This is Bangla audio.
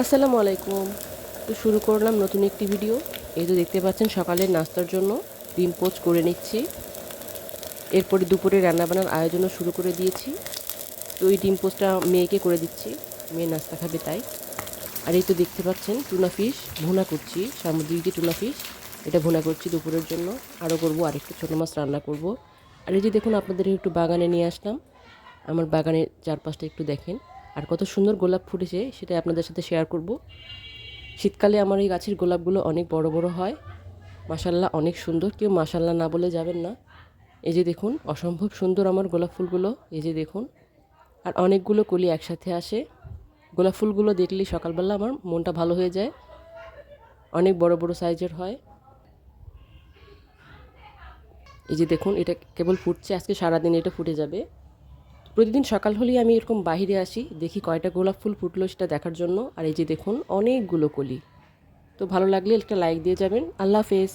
আসসালামু আলাইকুম। তো শুরু করলাম নতুন একটি ভিডিও। এই তো দেখতে পাচ্ছেন সকালের নাস্তার জন্য ডিম পোচ করে নিচ্ছি। এরপরে দুপুরে রান্নাবান্নার আয়োজনও শুরু করে দিয়েছি। তো এই ডিম পোচটা মেয়েকে করে দিচ্ছি। মেয়ে নাস্তা খাবে তাই। আর এই তো দেখতে পাচ্ছেন টুনা ফিশ ভুনা করছি। সামুদ্রিক যে টুনা ফিশ এটা ভুনা করছি দুপুরের জন্য। আরও করব আরেকটু ছোটো মাছ রান্না করব। আর এই যে দেখুন আপনাদের একটু বাগানে নিয়ে আসলাম। আমার বাগানের চারপাশটা একটু দেখেন। আর কত সুন্দর গোলাপ ফুটেছে সেটা আপনাদের সাথে শেয়ার করব। শীতকালে আমার এই গাছের গোলাপগুলো অনেক বড় বড় হয়। মাশাআল্লাহ অনেক সুন্দর, কেউ মাশাআল্লাহ না বলে যাবেন না। এই যে দেখুন অসম্ভব সুন্দর আমার গোলাপ ফুলগুলো, এই যে দেখুন। আর অনেকগুলো কলি একসাথে আসে। গোলাপ ফুলগুলো দেখলেই সকালবেলা আমার মনটা ভালো হয়ে যায়। অনেক বড় বড় সাইজের হয়। এই যে দেখুন এটা কেবল ফুটছে, আজকে সারাদিন এটা ফুটে যাবে। প্রতিদিন সকাল হলেই আমি এরকম বাহিরে আসি, দেখি কয়টা গোলাপ ফুল ফুটলো সেটা দেখার জন্য। আর এই যে দেখুন অনেকগুলো কলি। তো ভালো লাগলে একটা লাইক দিয়ে যাবেন। আল্লাহ হাফেজ।